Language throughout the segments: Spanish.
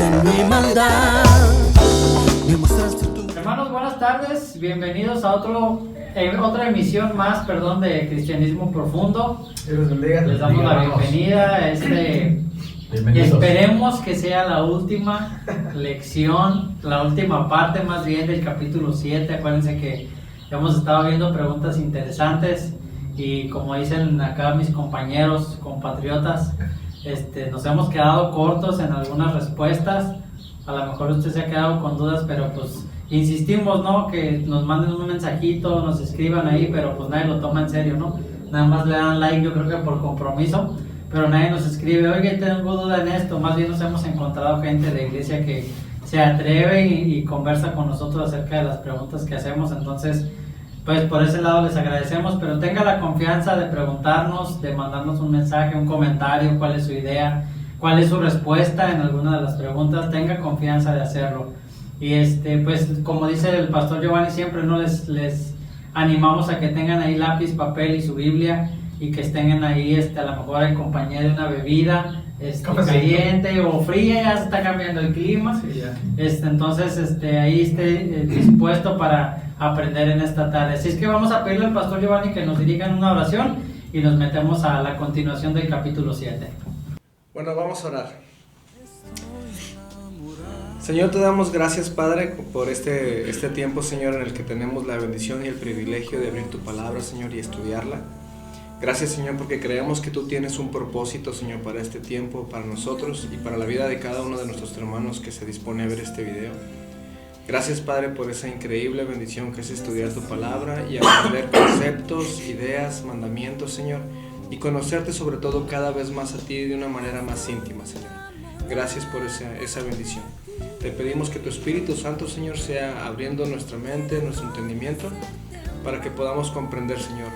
en mi maldad. Me mostraste tú. Hermanos, buenas tardes. Bienvenidos a otra emisión más, de Cristianismo Profundo. Les damos la bienvenida. Esperemos que sea la última lección, la última parte más bien del capítulo 7. Acuérdense que hemos estado viendo preguntas interesantes y como dicen acá mis compañeros, compatriotas, nos hemos quedado cortos en algunas respuestas. A lo mejor usted se ha quedado con dudas, pero pues insistimos, ¿no? Que nos manden un mensajito, nos escriban ahí, pero pues nadie lo toma en serio, ¿no? Nada más le dan like, yo creo que por compromiso, pero nadie nos escribe, oye, tengo duda en esto. Más bien nos hemos encontrado gente de iglesia que se atreve y conversa con nosotros acerca de las preguntas que hacemos. Entonces, pues por ese lado les agradecemos, pero tenga la confianza de preguntarnos, de mandarnos un mensaje, un comentario, cuál es su idea, cuál es su respuesta en alguna de las preguntas. Tenga confianza de hacerlo. Y pues como dice el pastor Giovanni siempre, ¿no? Les animamos a que tengan ahí lápiz, papel y su Biblia, y que estén ahí a lo mejor en compañía de una bebida caliente o fría. Ya se está cambiando el clima, sí, ya. Entonces ahí esté dispuesto para aprender en esta tarde. Así es que vamos a pedirle al pastor Giovanni que nos dirija en una oración y nos metemos a la continuación del capítulo 7. Bueno, vamos a orar. Señor, te damos gracias, Padre, por este tiempo, Señor, en el que tenemos la bendición y el privilegio de abrir tu palabra, Señor, y estudiarla. Gracias, Señor, porque creemos que tú tienes un propósito, Señor, para este tiempo, para nosotros y para la vida de cada uno de nuestros hermanos que se dispone a ver este video. Gracias, Padre, por esa increíble bendición que es estudiar tu palabra y aprender conceptos, ideas, mandamientos, Señor, y conocerte sobre todo cada vez más a ti de una manera más íntima, Señor. Gracias por esa bendición. Te pedimos que tu Espíritu Santo, Señor, sea abriendo nuestra mente, nuestro entendimiento, para que podamos comprender, Señor,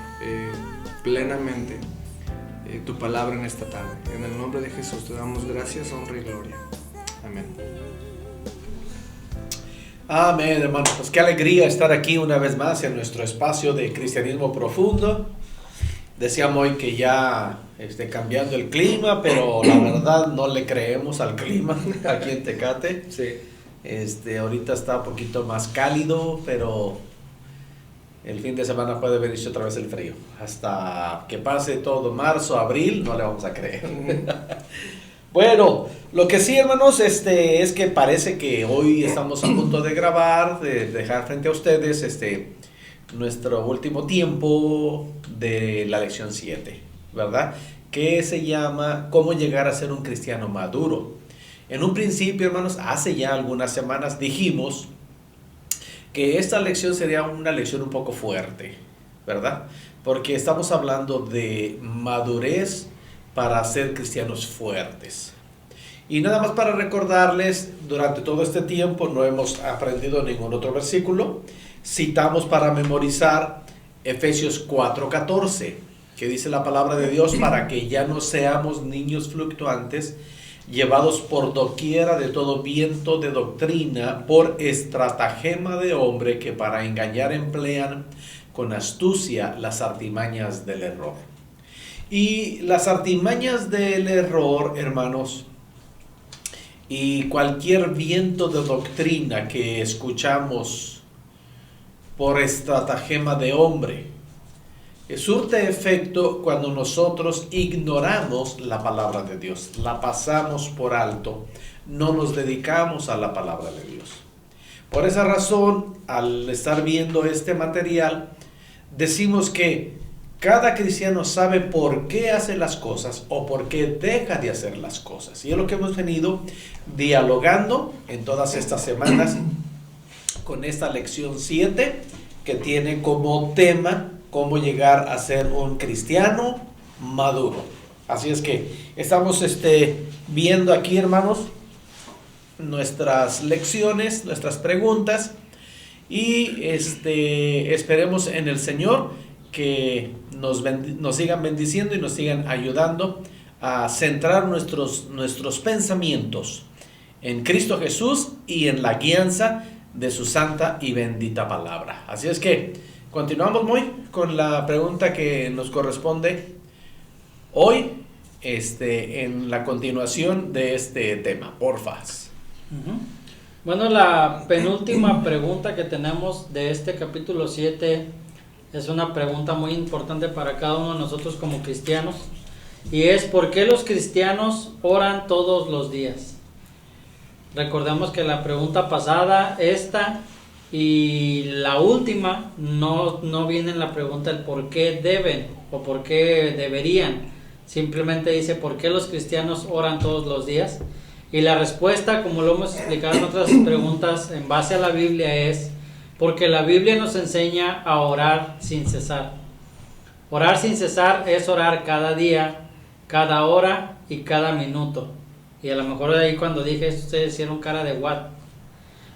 plenamente tu palabra en esta tarde. En el nombre de Jesús te damos gracias, honra y gloria. Amén. Amén, hermanos. Pues qué alegría estar aquí una vez más en nuestro espacio de Cristianismo Profundo. Decíamos hoy que ya cambiando el clima, pero la verdad no le creemos al clima aquí en Tecate. Sí. Ahorita está un poquito más cálido, pero el fin de semana puede venirse otra vez el frío. Hasta que pase todo marzo, abril, no le vamos a creer. Bueno, lo que sí, hermanos, es que parece que hoy estamos a punto de grabar, de dejar frente a ustedes nuestro último tiempo de la lección 7, ¿verdad? Que se llama ¿Cómo llegar a ser un cristiano maduro? En un principio, hermanos, hace ya algunas semanas dijimos que esta lección sería una lección un poco fuerte, ¿verdad? Porque estamos hablando de madurez para ser cristianos fuertes. Y nada más para recordarles, durante todo este tiempo no hemos aprendido ningún otro versículo. Citamos para memorizar Efesios 4:14, que dice la palabra de Dios, para que ya no seamos niños fluctuantes, llevados por doquiera de todo viento de doctrina, por estratagema de hombre que para engañar emplean con astucia las artimañas del error. Y las artimañas del error, hermanos, y cualquier viento de doctrina que escuchamos por estratagema de hombre, surte efecto cuando nosotros ignoramos la palabra de Dios, la pasamos por alto, no nos dedicamos a la palabra de Dios. Por esa razón, al estar viendo este material, decimos que cada cristiano sabe por qué hace las cosas o por qué deja de hacer las cosas. Y es lo que hemos venido dialogando en todas estas semanas con esta lección 7, que tiene como tema cómo llegar a ser un cristiano maduro. Así es que estamos viendo aquí, hermanos, nuestras lecciones, nuestras preguntas, y esperemos en el Señor que nos sigan bendiciendo y nos sigan ayudando a centrar nuestros pensamientos en Cristo Jesús y en la guianza de su santa y bendita palabra. Así es que continuamos muy con la pregunta que nos corresponde hoy, en la continuación de este tema. Porfas. Ujú. Bueno, la penúltima pregunta que tenemos de este capítulo 7 es una pregunta muy importante para cada uno de nosotros como cristianos, y es: ¿por qué los cristianos oran todos los días? Recordemos que la pregunta pasada, esta y la última, no viene en la pregunta el por qué deben o por qué deberían. Simplemente dice: ¿por qué los cristianos oran todos los días? Y la respuesta, como lo hemos explicado en otras preguntas en base a la Biblia, es porque la Biblia nos enseña a orar sin cesar. Orar sin cesar es orar cada día, cada hora y cada minuto. Y a lo mejor de ahí cuando dije esto ustedes hicieron cara de what.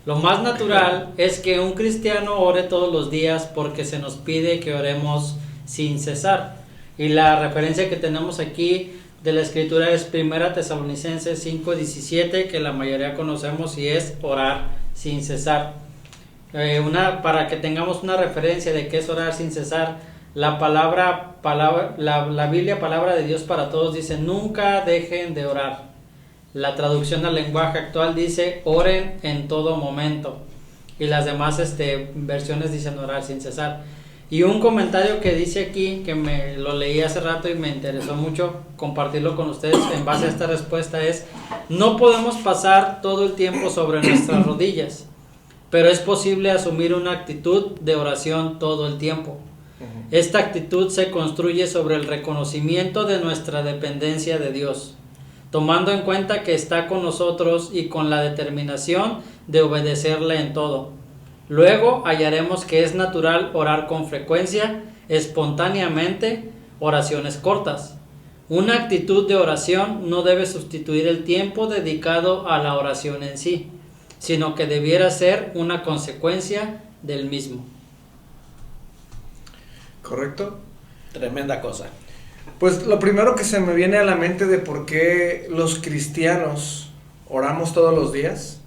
Lo más natural es que un cristiano ore todos los días porque se nos pide que oremos sin cesar. Y la referencia que tenemos aquí de la escritura es 1 Tesalonicenses 5:17, que la mayoría conocemos, y es orar sin cesar. Para que tengamos una referencia de qué es orar sin cesar, la Biblia, palabra de Dios para todos, dice: nunca dejen de orar. La traducción al lenguaje actual dice: oren en todo momento. Y las demás versiones dicen orar sin cesar. Y un comentario que dice aquí, que me lo leí hace rato y me interesó mucho compartirlo con ustedes en base a esta respuesta, es: no podemos pasar todo el tiempo sobre nuestras rodillas, pero es posible asumir una actitud de oración todo el tiempo. Esta actitud se construye sobre el reconocimiento de nuestra dependencia de Dios, tomando en cuenta que está con nosotros y con la determinación de obedecerle en todo. Luego hallaremos que es natural orar con frecuencia, espontáneamente, oraciones cortas. Una actitud de oración no debe sustituir el tiempo dedicado a la oración en sí, sino que debiera ser una consecuencia del mismo. ¿Correcto? Tremenda cosa. Pues lo primero que se me viene a la mente de por qué los cristianos oramos todos los días,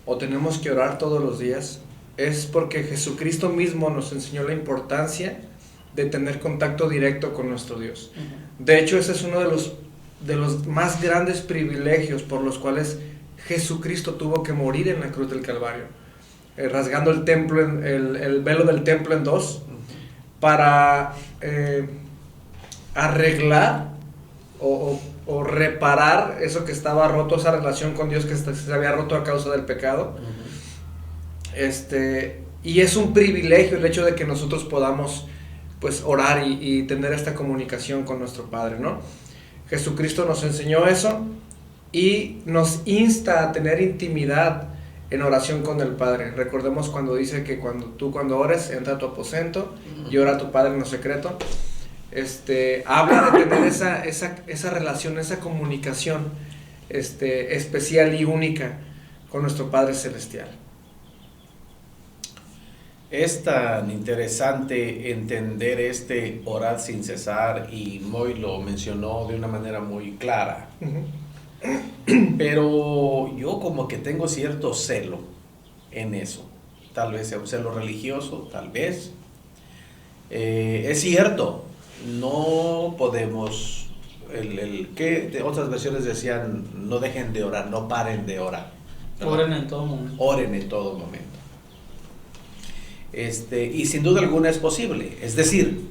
o tenemos que orar todos los días, es porque Jesucristo mismo nos enseñó la importancia de tener contacto directo con nuestro Dios. De hecho, ese es uno de los más grandes privilegios por los cuales Jesucristo tuvo que morir en la cruz del Calvario, rasgando el templo, el velo del templo en dos, para arreglar o reparar eso que estaba roto, esa relación con Dios que se había roto a causa del pecado. Y es un privilegio el hecho de que nosotros podamos pues orar y tener esta comunicación con nuestro Padre, ¿no? Jesucristo nos enseñó eso y nos insta a tener intimidad en oración con el Padre. Recordemos cuando dice que cuando ores, entra a tu aposento y ora a tu Padre en lo secreto. Habla de tener esa relación, esa comunicación especial y única con nuestro Padre Celestial. Es tan interesante entender orar sin cesar, y Moy lo mencionó de una manera muy clara. Pero yo como que tengo cierto celo en eso. Tal vez sea un celo religioso, tal vez. Es cierto, no podemos, que otras versiones decían: no dejen de orar, no paren de orar. Oren en todo momento. Oren en todo momento. Y sin duda alguna es posible. Es decir,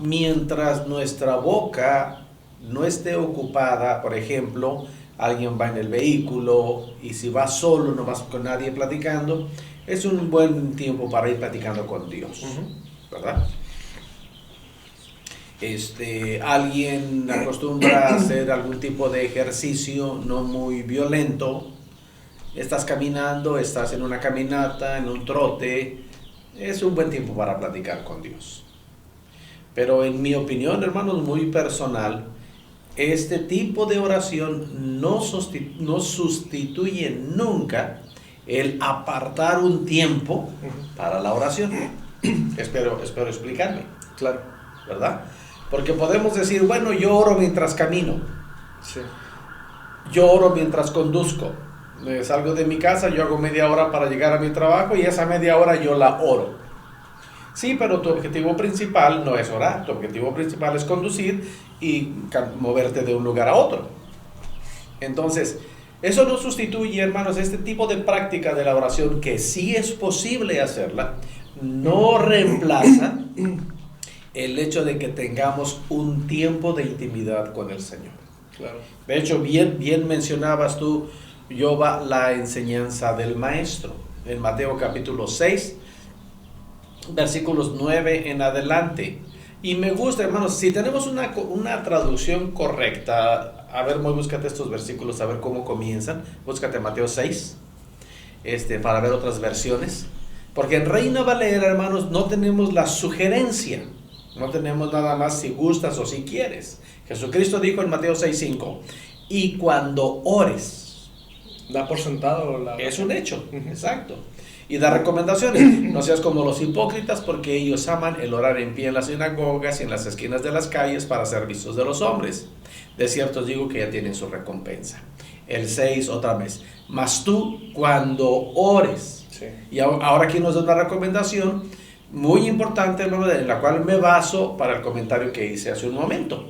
mientras nuestra boca no esté ocupada, por ejemplo, alguien va en el vehículo y si va solo, no vas con nadie platicando, es un buen tiempo para ir platicando con Dios, ¿verdad? Alguien acostumbra a hacer algún tipo de ejercicio no muy violento. Estás caminando, estás en una caminata, en un trote, es un buen tiempo para platicar con Dios. Pero en mi opinión, hermanos, muy personal, este tipo de oración no sustituye nunca el apartar un tiempo para la oración. Espero explicarme. Claro. ¿Verdad? Porque podemos decir: bueno, yo oro mientras camino. Sí. Yo oro mientras conduzco. Salgo de mi casa, yo hago media hora para llegar a mi trabajo y esa media hora yo la oro. Sí, pero tu objetivo principal no es orar, tu objetivo principal es conducir y moverte de un lugar a otro. Entonces, Eso no sustituye, hermanos, este tipo de práctica de la oración, que sí es posible hacerla, no reemplaza el hecho de que tengamos un tiempo de intimidad con el Señor. Claro. De hecho, bien mencionabas tú, Yoba, la enseñanza del Maestro. En Mateo capítulo 6, versículos 9 en adelante. Y me gusta, hermanos, si tenemos una traducción correcta, a ver, búscate estos versículos, a ver cómo comienzan. Búscate Mateo 6, para ver otras versiones. Porque en Reina Valera, hermanos, no tenemos la sugerencia. No tenemos nada más si gustas o si quieres. Jesucristo dijo en Mateo 6:5, y cuando ores. Da por sentado Es un hecho, exacto. Y da recomendaciones. No seas como los hipócritas, porque ellos aman el orar en pie en las sinagogas y en las esquinas de las calles para ser vistos de los hombres. De cierto os digo que ya tienen su recompensa. El 6 otra vez. Mas tú cuando ores. Sí. Y ahora aquí nos da una recomendación muy importante, hermano, en la cual me baso para el comentario que hice hace un momento.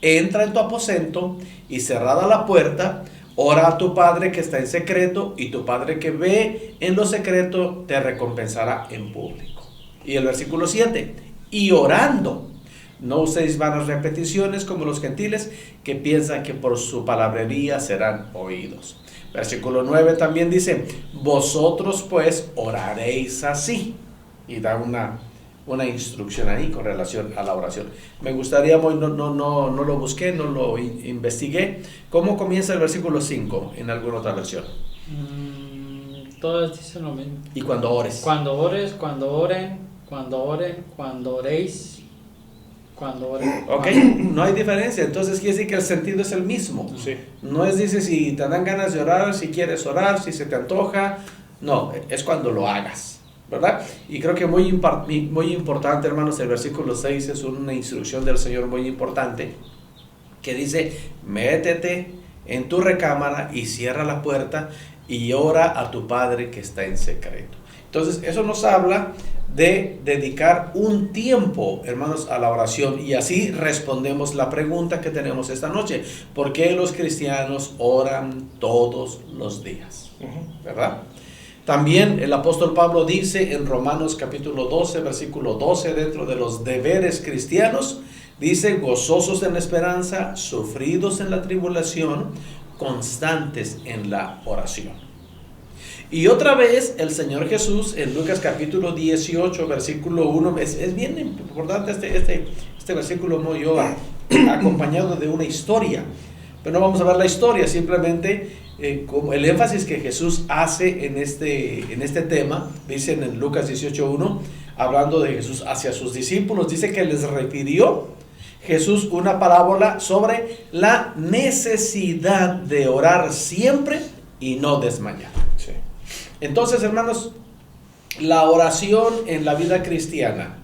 Entra en tu aposento y cerrada la puerta, ora a tu Padre que está en secreto, y tu Padre que ve en lo secreto te recompensará en público. Y el versículo 7, y orando, no uséis vanas repeticiones como los gentiles, que piensan que por su palabrería serán oídos. Versículo 9 también dice, vosotros pues oraréis así. Y da una instrucción ahí con relación a la oración. Me gustaría, no lo busqué, no lo investigué. ¿Cómo comienza el versículo 5 en alguna otra versión? Todas dicen lo mismo. Y cuando ores. Cuando ores, cuando oren, cuando oren, cuando oréis, cuando oren. Ok, no hay diferencia. Entonces quiere decir que el sentido es el mismo. Sí. No es, dice, si te dan ganas de orar, si quieres orar, si se te antoja. No, es cuando lo hagas, ¿verdad? Y creo que muy importante, hermanos, el versículo 6 es una instrucción del Señor muy importante, que dice, métete en tu recámara y cierra la puerta y ora a tu Padre que está en secreto. Entonces, eso nos habla de dedicar un tiempo, hermanos, a la oración, y así respondemos la pregunta que tenemos esta noche: ¿por qué los cristianos oran todos los días? ¿Verdad? También el apóstol Pablo dice en Romanos capítulo 12, versículo 12, dentro de los deberes cristianos, dice, gozosos en la esperanza, sufridos en la tribulación, constantes en la oración. Y otra vez el Señor Jesús en Lucas capítulo 18, versículo 1, es bien importante este versículo, no yo, acompañado de una historia. Pero no vamos a ver la historia, simplemente como el énfasis que Jesús hace en este tema. Dice en Lucas 18:1, hablando de Jesús hacia sus discípulos, dice que les refirió Jesús una parábola sobre la necesidad de orar siempre y no desmayar. Sí. Entonces, hermanos, la oración en la vida cristiana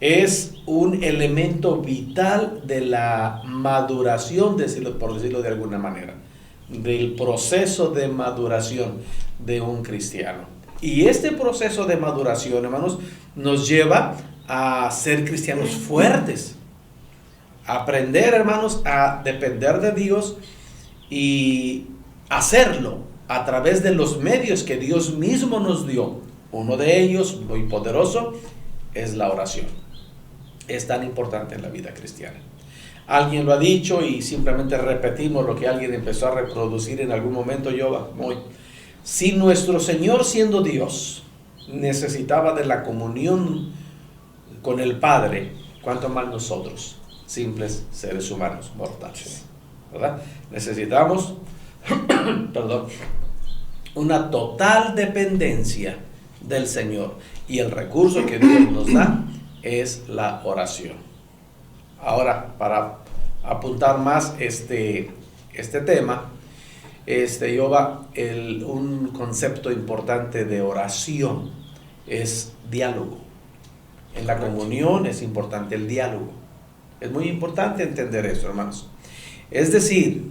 es un elemento vital de la maduración, por decirlo de alguna manera, del proceso de maduración de un cristiano. Y este proceso de maduración, hermanos, nos lleva a ser cristianos fuertes, a aprender, hermanos, a depender de Dios y hacerlo a través de los medios que Dios mismo nos dio. Uno de ellos, muy poderoso, es la oración. Es tan importante en la vida cristiana. Alguien lo ha dicho y simplemente repetimos lo que alguien empezó a reproducir en algún momento. Si nuestro Señor, siendo Dios, necesitaba de la comunión con el Padre, ¿cuánto más nosotros, simples seres humanos mortales? ¿Verdad? Necesitamos una total dependencia del Señor, y el recurso que Dios nos da es la oración. Ahora, para apuntar más este tema, un concepto importante de oración es diálogo. En la comunión es importante el diálogo. Es muy importante entender eso, hermanos. Es decir,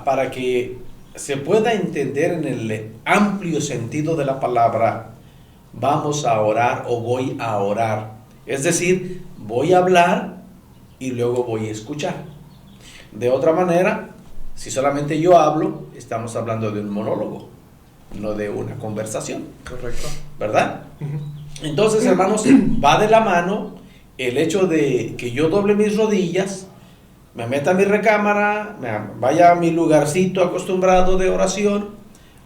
para que se pueda entender en el amplio sentido de la palabra, vamos a orar o voy a orar. Es decir, voy a hablar y luego voy a escuchar. De otra manera, Si solamente yo hablo, estamos hablando de un monólogo, no de una conversación. Correcto. ¿Verdad? Ujú. Entonces, hermanos, va de la mano el hecho de que yo doble mis rodillas, me meta a mi recámara, vaya a mi lugarcito acostumbrado de oración,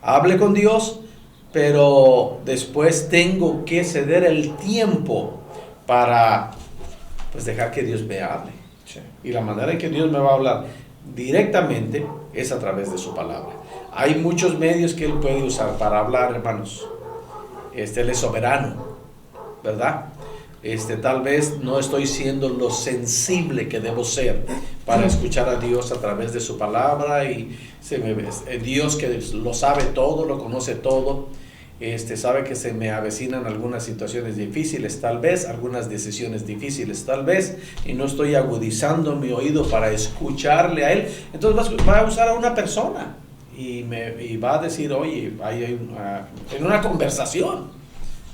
hable con Dios, pero después tengo que ceder el tiempo para pues dejar que Dios me hable. Sí. Y la manera en que Dios me va a hablar directamente es a través de su palabra. Hay muchos medios que Él puede usar para hablar, hermanos. Él es soberano, ¿verdad? Tal vez no estoy siendo lo sensible que debo ser para escuchar a Dios a través de su palabra, y Dios que lo sabe todo, lo conoce todo, sabe que se me avecinan algunas situaciones difíciles, tal vez, algunas decisiones difíciles, tal vez, y no estoy agudizando mi oído para escucharle a Él. Entonces va a usar a una persona y va a decir, oye, en una conversación.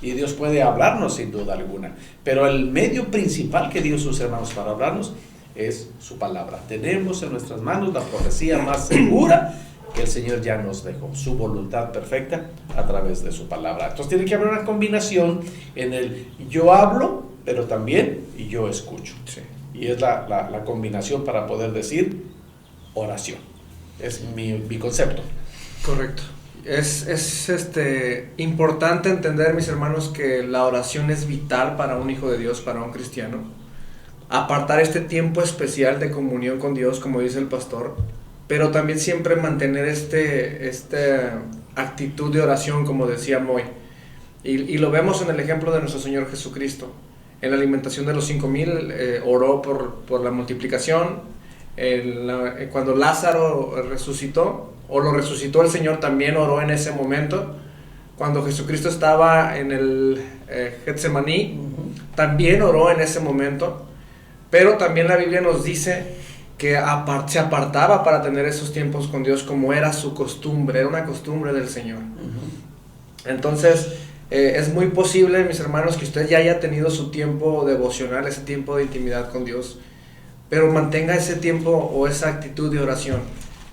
Y Dios puede hablarnos sin duda alguna. Pero el medio principal que Dios usa, hermanos, para hablarnos es su palabra. Tenemos en nuestras manos la profecía más segura que el Señor ya nos dejó, su voluntad perfecta a través de su palabra. Entonces tiene que haber una combinación en el yo hablo, pero también yo escucho. Sí. Y es la combinación para poder decir oración. Es mi concepto. Correcto. Es importante entender, mis hermanos, que la oración es vital para un hijo de Dios, para un cristiano. Apartar este tiempo especial de comunión con Dios, como dice el pastor, pero también siempre mantener esta actitud de oración, como decía Moy. Y lo vemos en el ejemplo de nuestro Señor Jesucristo. En la alimentación de los 5,000 oró por la multiplicación. Cuando Lázaro resucitó, o lo resucitó el Señor, también oró en ese momento. Cuando Jesucristo estaba en el Getsemaní, también oró en ese momento. Pero también la Biblia nos dice que se apartaba para tener esos tiempos con Dios, como era su costumbre, era una costumbre del Señor. Entonces es muy posible, mis hermanos, que usted ya haya tenido su tiempo devocional, ese tiempo de intimidad con Dios, pero mantenga ese tiempo o esa actitud de oración.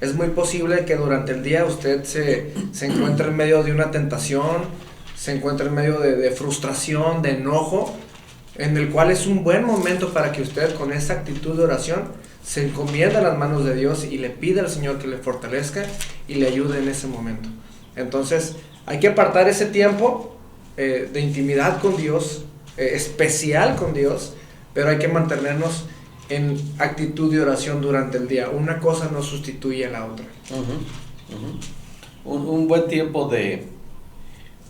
Es muy posible que durante el día usted se encuentre en medio de una tentación, se encuentre en medio de frustración, de enojo, en el cual es un buen momento para que usted, con esa actitud de oración, se encomienda a las manos de Dios y le pide al Señor que le fortalezca y le ayude en ese momento. Entonces hay que apartar ese tiempo de intimidad con Dios, especial con Dios, pero hay que mantenernos en actitud de oración durante el día. Una cosa no sustituye a la otra. Un buen tiempo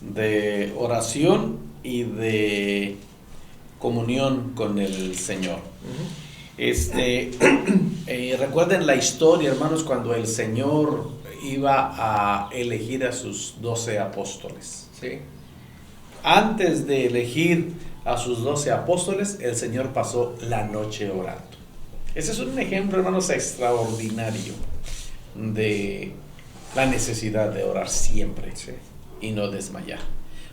de oración y de comunión con el Señor. Recuerden la historia, hermanos, cuando el Señor iba a elegir a sus 12 apóstoles. Sí. Antes de elegir a sus 12 apóstoles, el Señor pasó la noche orando. Ese es un ejemplo, hermanos, extraordinario de la necesidad de orar siempre, sí, y no desmayar.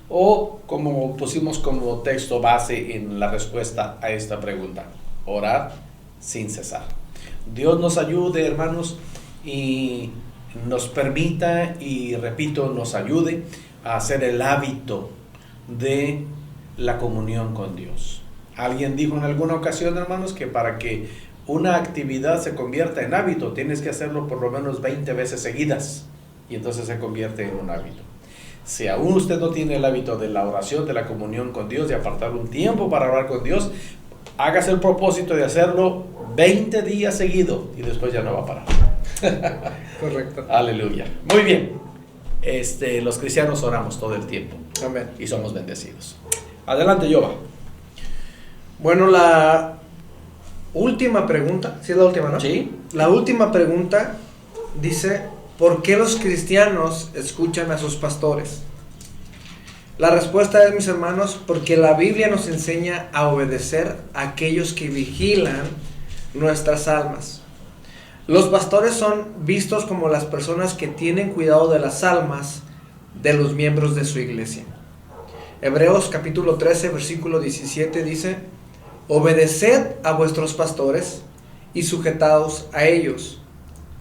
O como pusimos como texto base en la respuesta a esta pregunta, orar sin cesar. Dios nos ayude, hermanos, y nos permita, y repito, nos ayude a hacer el hábito de la comunión con Dios. Alguien dijo en alguna ocasión, hermanos, que para que una actividad se convierta en hábito, tienes que hacerlo por lo menos 20 veces seguidas, y entonces se convierte en un hábito. Si aún usted no tiene el hábito de la oración, de la comunión con Dios, de apartar un tiempo para orar con Dios, hágase el propósito de hacerlo 20 días seguidos, y después ya no va a parar. Correcto. Aleluya. Muy bien. Los cristianos oramos todo el tiempo. Amén. Y somos bendecidos. Adelante, Yoba. Bueno, la última pregunta, ¿sí es la última, no? Sí. La última pregunta dice, ¿por qué los cristianos escuchan a sus pastores? La respuesta es, mis hermanos, porque la Biblia nos enseña a obedecer a aquellos que vigilan nuestras almas. Los pastores son vistos como las personas que tienen cuidado de las almas de los miembros de su iglesia. Hebreos capítulo 13, versículo 17 dice, obedeced a vuestros pastores y sujetaos a ellos,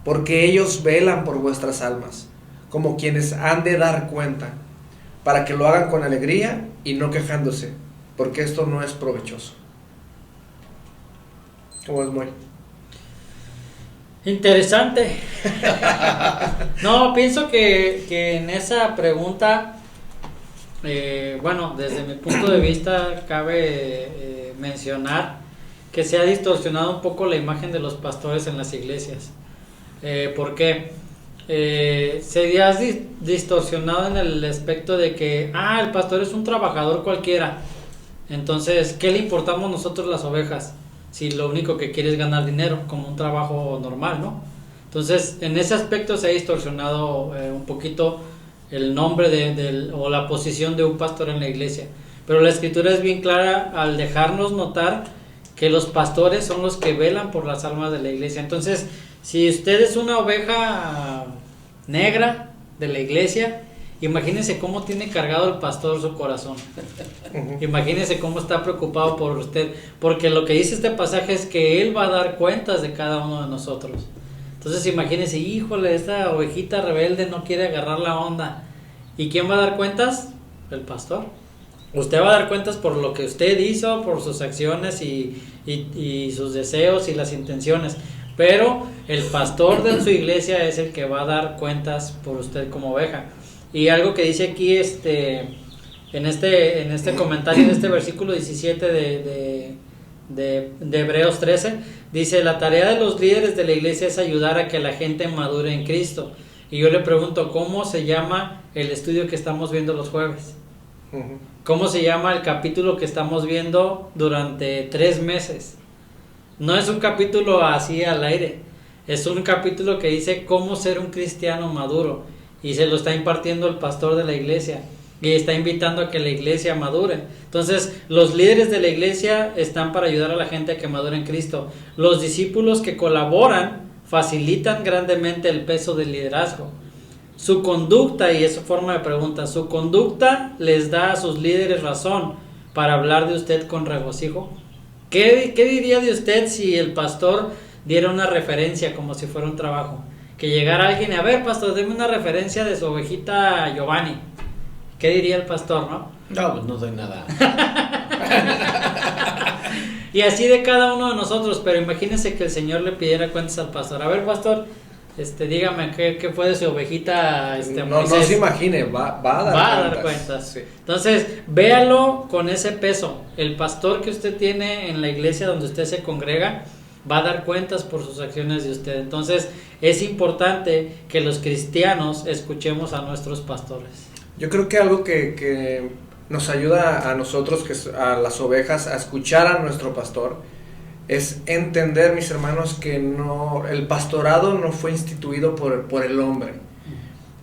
porque ellos velan por vuestras almas, como quienes han de dar cuenta, para que lo hagan con alegría y no quejándose, porque esto no es provechoso. ¿Cómo es, muy? Interesante. No, pienso que en esa pregunta, bueno, desde mi punto de vista cabe mencionar que se ha distorsionado un poco la imagen de los pastores en las iglesias. ¿Por qué? Se ha distorsionado en el aspecto de que el pastor es un trabajador cualquiera, entonces ¿qué le importamos nosotros las ovejas? Si lo único que quiere es ganar dinero, como un trabajo normal, ¿no? Entonces, en ese aspecto se ha distorsionado un poquito el nombre o la posición de un pastor en la iglesia. Pero la escritura es bien clara al dejarnos notar que los pastores son los que velan por las almas de la iglesia. Entonces, si usted es una oveja negra de la iglesia, imagínense cómo tiene cargado el pastor su corazón. Imagínense cómo está preocupado por usted, porque lo que dice este pasaje es que él va a dar cuentas de cada uno de nosotros. Entonces imagínense, híjole, esta ovejita rebelde no quiere agarrar la onda. ¿Y quién va a dar cuentas? El pastor. Usted va a dar cuentas por lo que usted hizo, por sus acciones y sus deseos y las intenciones. Pero el pastor de su iglesia es el que va a dar cuentas por usted como oveja. Y algo que dice aquí en este comentario de este versículo 17 de Hebreos 13, dice: la tarea de los líderes de la iglesia es ayudar a que la gente madure en Cristo. Y yo le pregunto, ¿cómo se llama el estudio que estamos viendo los jueves? ¿Cómo se llama el capítulo que estamos viendo durante 3 meses? No es un capítulo así al aire, es un capítulo que dice cómo ser un cristiano maduro, y se lo está impartiendo el pastor de la iglesia y está invitando a que la iglesia madure. Entonces, los líderes de la iglesia están para ayudar a la gente a que madure en Cristo. Los discípulos que colaboran facilitan grandemente el peso del liderazgo. Su conducta, y es su forma de pregunta, su conducta les da a sus líderes razón para hablar de usted con regocijo. ¿Qué diría de usted si el pastor diera una referencia como si fuera un trabajo? Que llegara alguien y, a ver, pastor, deme una referencia de su ovejita Giovanni. ¿Qué diría el pastor, no? No, pues no doy nada. Y así de cada uno de nosotros, pero imagínense que el Señor le pidiera cuentas al pastor. A ver, pastor, dígame qué fue de su ovejita no se imagine, va a dar cuentas. Sí. Entonces, véalo con ese peso. El pastor que usted tiene en la iglesia donde usted se congrega va a dar cuentas por sus acciones de usted. Entonces, es importante que los cristianos escuchemos a nuestros pastores. Yo creo que algo que nos ayuda a nosotros, a las ovejas, a escuchar a nuestro pastor, es entender, mis hermanos, que el pastorado no fue instituido por el hombre.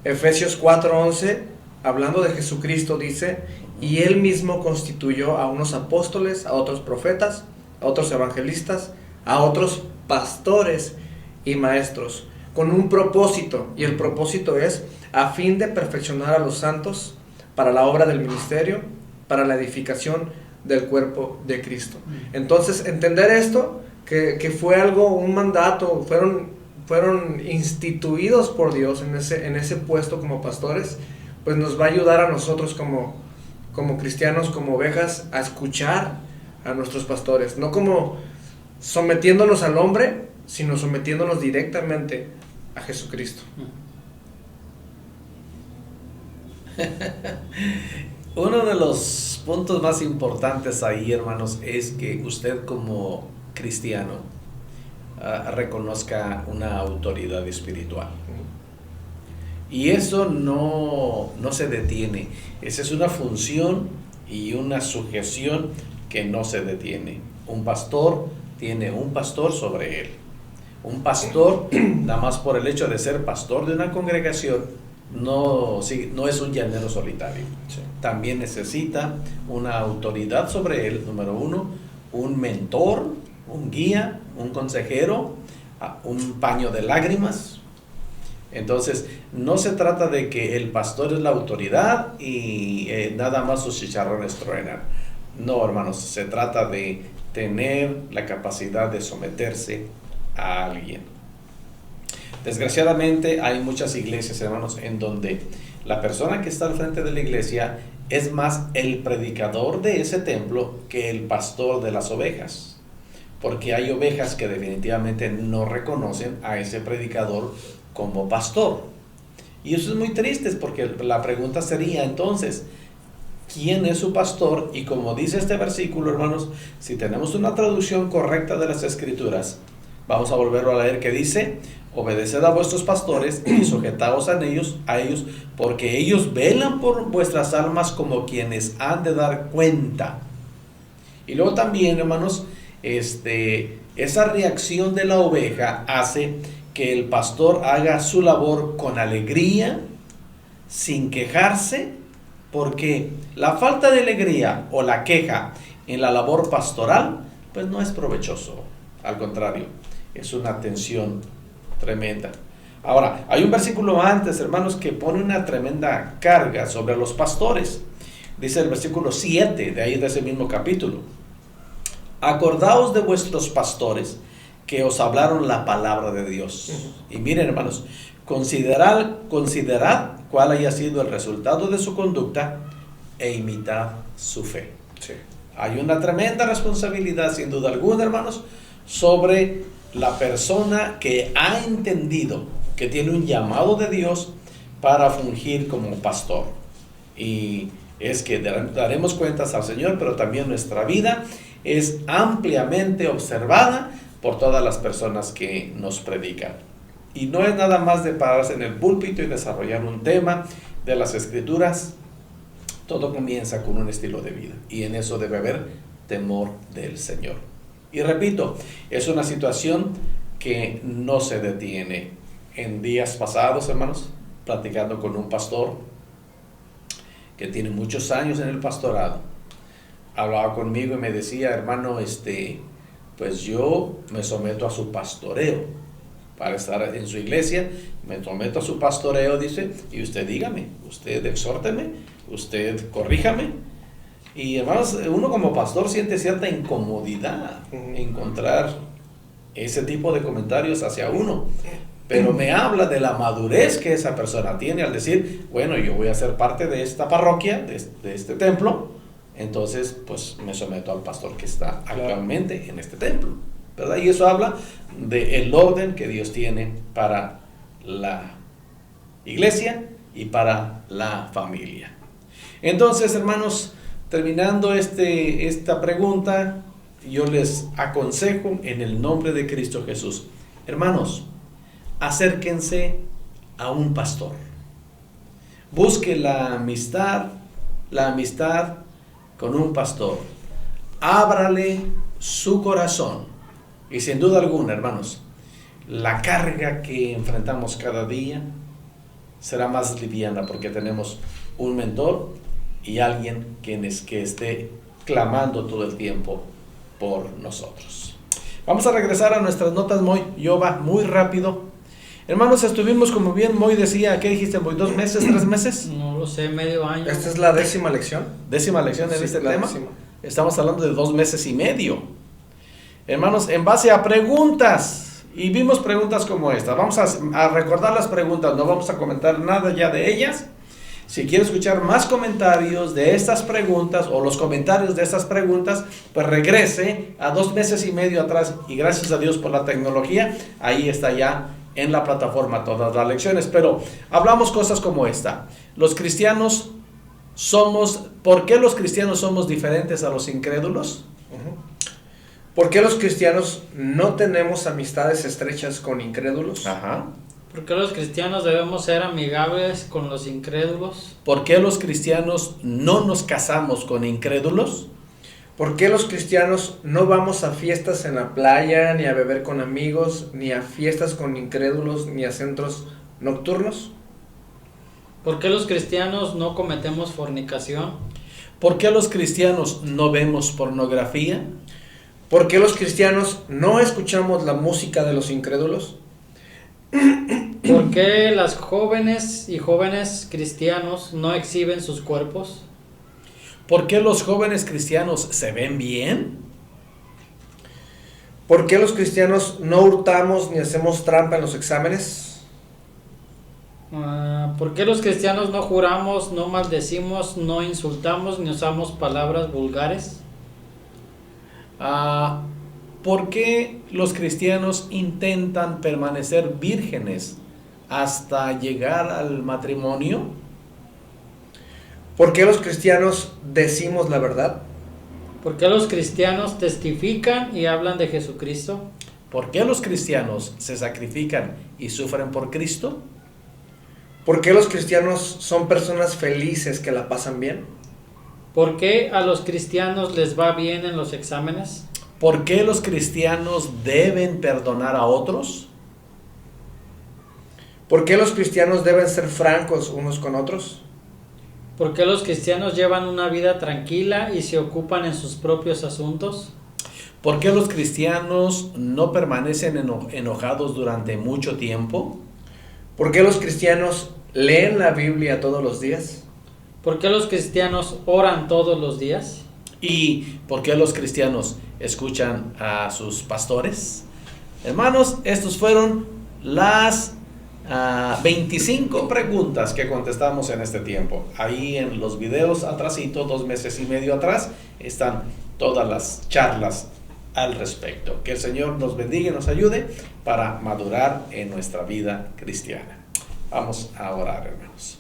Efesios 4:11, hablando de Jesucristo, dice: y él mismo constituyó a unos apóstoles, a otros profetas, a otros evangelistas, a otros pastores y maestros, con un propósito, y el propósito es a fin de perfeccionar a los santos para la obra del ministerio, para la edificación del cuerpo de Cristo. Entonces, entender esto, que fue algo, un mandato, fueron instituidos por Dios en ese puesto como pastores, pues nos va a ayudar a nosotros como cristianos, como ovejas, a escuchar a nuestros pastores, no como sometiéndonos al hombre, sino sometiéndonos directamente a Jesucristo. Uno de los puntos más importantes ahí, hermanos, es que usted como cristiano reconozca una autoridad espiritual. Y eso no se detiene. Esa es una función y una sujeción que no se detiene. Un pastor tiene un pastor sobre él. Un pastor, nada más por el hecho de ser pastor de una congregación, no es un llanero solitario. Sí. También necesita una autoridad sobre él, número uno, un mentor, un guía, un consejero, un paño de lágrimas. Entonces, no se trata de que el pastor es la autoridad y nada más sus chicharrones truenan. No, hermanos, se trata de tener la capacidad de someterse a alguien. Desgraciadamente hay muchas iglesias, hermanos, en donde la persona que está al frente de la iglesia es más el predicador de ese templo que el pastor de las ovejas. Porque hay ovejas que definitivamente no reconocen a ese predicador como pastor. Y eso es muy triste, porque la pregunta sería entonces, ¿quién es su pastor? Y como dice este versículo, hermanos, si tenemos una traducción correcta de las Escrituras, vamos a volverlo a leer, que dice: obedeced a vuestros pastores y sujetaos a ellos, porque ellos velan por vuestras almas como quienes han de dar cuenta. Y luego también, hermanos, esa reacción de la oveja hace que el pastor haga su labor con alegría, sin quejarse, porque la falta de alegría o la queja en la labor pastoral, pues no es provechoso. Al contrario, es una tensión tremenda. Ahora, hay un versículo antes, hermanos, que pone una tremenda carga sobre los pastores. Dice el versículo 7 de ahí de ese mismo capítulo: acordaos de vuestros pastores que os hablaron la palabra de Dios. Y miren, hermanos, considerad cuál haya sido el resultado de su conducta e imitad su fe. Sí. Hay una tremenda responsabilidad, sin duda alguna, hermanos, sobre la persona que ha entendido que tiene un llamado de Dios para fungir como pastor. Y es que daremos cuentas al Señor, pero también nuestra vida es ampliamente observada por todas las personas que nos predican. Y no es nada más de pararse en el púlpito y desarrollar un tema de las Escrituras. Todo comienza con un estilo de vida, y en eso debe haber temor del Señor. Y repito, es una situación que no se detiene. En días pasados, hermanos, platicando con un pastor que tiene muchos años en el pastorado, hablaba conmigo y me decía: hermano, pues yo me someto a su pastoreo para estar en su iglesia, me someto a su pastoreo, dice, y usted dígame, usted exhórteme, usted corríjame. Y hermanos, uno como pastor siente cierta incomodidad encontrar ese tipo de comentarios hacia uno, pero me habla de la madurez que esa persona tiene al decir: bueno, yo voy a ser parte de esta parroquia, de este templo, entonces pues me someto al pastor que está actualmente en este templo, ¿verdad? Y eso habla del orden que Dios tiene para la iglesia y para la familia. Entonces, hermanos, terminando esta pregunta, yo les aconsejo en el nombre de Cristo Jesús, hermanos, acérquense a un pastor. Busque la amistad con un pastor. Ábrale su corazón. Y sin duda alguna, hermanos, la carga que enfrentamos cada día será más liviana, porque tenemos un mentor y alguien que esté clamando todo el tiempo por nosotros. Vamos a regresar a nuestras notas, Moy. Yo va muy rápido. Hermanos, estuvimos, como bien Moy decía, ¿qué dijiste, Moy? ¿2 meses, 3 meses? No lo sé, medio año. ¿Esta es la 10ª lección? 10ª lección en este tema. 10ª. Estamos hablando de 2 meses y medio. Hermanos, en base a preguntas, y vimos preguntas como esta. Vamos a recordar las preguntas, no vamos a comentar nada ya de ellas. Si quiere escuchar más comentarios de estas preguntas o los comentarios de estas preguntas, pues regrese a 2 meses y medio atrás, y gracias a Dios por la tecnología, ahí está ya en la plataforma todas las lecciones. Pero hablamos cosas como esta: los cristianos ¿por qué los cristianos somos diferentes a los incrédulos? ¿Por qué los cristianos no tenemos amistades estrechas con incrédulos? Ajá. ¿Por qué los cristianos debemos ser amigables con los incrédulos? ¿Por qué los cristianos no nos casamos con incrédulos? ¿Por qué los cristianos no vamos a fiestas en la playa, ni a beber con amigos, ni a fiestas con incrédulos, ni a centros nocturnos? ¿Por qué los cristianos no cometemos fornicación? ¿Por qué los cristianos no vemos pornografía? ¿Por qué los cristianos no escuchamos la música de los incrédulos? ¿Por qué las jóvenes y jóvenes cristianos no exhiben sus cuerpos? ¿Por qué los jóvenes cristianos se ven bien? ¿Por qué los cristianos no hurtamos ni hacemos trampa en los exámenes? ¿Por qué los cristianos no juramos, no maldecimos, no insultamos ni usamos palabras vulgares? ¿Por qué los cristianos intentan permanecer vírgenes hasta llegar al matrimonio? ¿Por qué los cristianos decimos la verdad? ¿Por qué los cristianos testifican y hablan de Jesucristo? ¿Por qué los cristianos se sacrifican y sufren por Cristo? ¿Por qué los cristianos son personas felices que la pasan bien? ¿Por qué a los cristianos les va bien en los exámenes? ¿Por qué los cristianos deben perdonar a otros? ¿Por qué los cristianos deben ser francos unos con otros? ¿Por qué los cristianos llevan una vida tranquila y se ocupan en sus propios asuntos? ¿Por qué los cristianos no permanecen enojados durante mucho tiempo? ¿Por qué los cristianos leen la Biblia todos los días? ¿Por qué los cristianos oran todos los días? ¿Y por qué los cristianos escuchan a sus pastores? Hermanos, estos fueron las 25 preguntas que contestamos en este tiempo. Ahí en los videos atrásito, 2 meses y medio atrás, están todas las charlas al respecto. Que el Señor nos bendiga y nos ayude para madurar en nuestra vida cristiana. Vamos a orar, hermanos.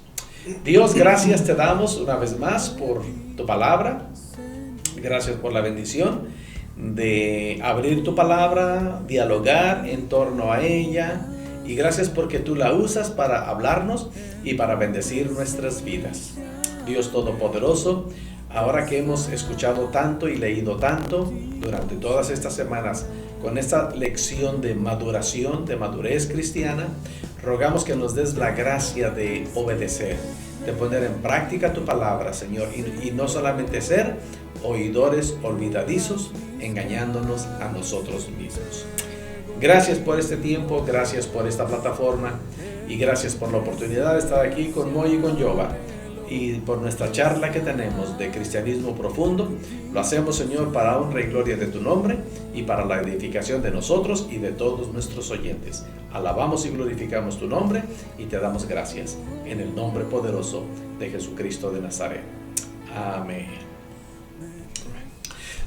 Dios, gracias te damos una vez más por tu palabra. Gracias por la bendición de abrir tu palabra, dialogar en torno a ella. Y gracias porque tú la usas para hablarnos y para bendecir nuestras vidas. Dios Todopoderoso, ahora que hemos escuchado tanto y leído tanto durante todas estas semanas con esta lección de maduración, de madurez cristiana, rogamos que nos des la gracia de obedecer, de poner en práctica tu palabra, Señor, y no solamente ser oidores olvidadizos, engañándonos a nosotros mismos. Gracias por este tiempo, gracias por esta plataforma y gracias por la oportunidad de estar aquí con Moy y con Yoba y por nuestra charla que tenemos de cristianismo profundo. Lo hacemos, Señor, para honra y gloria de tu nombre y para la edificación de nosotros y de todos nuestros oyentes. Alabamos y glorificamos tu nombre y te damos gracias en el nombre poderoso de Jesucristo de Nazaret. Amén.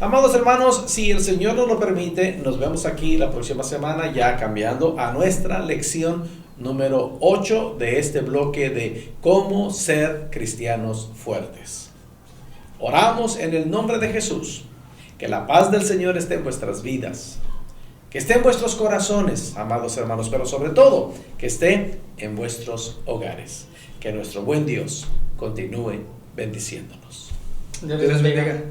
Amados hermanos, si el Señor nos lo permite, nos vemos aquí la próxima semana ya cambiando a nuestra lección número 8 de este bloque de cómo ser cristianos fuertes. Oramos en el nombre de Jesús, que la paz del Señor esté en vuestras vidas, que esté en vuestros corazones, amados hermanos, pero sobre todo que esté en vuestros hogares. Que nuestro buen Dios continúe bendiciéndonos. Dios les bendiga. bendiga.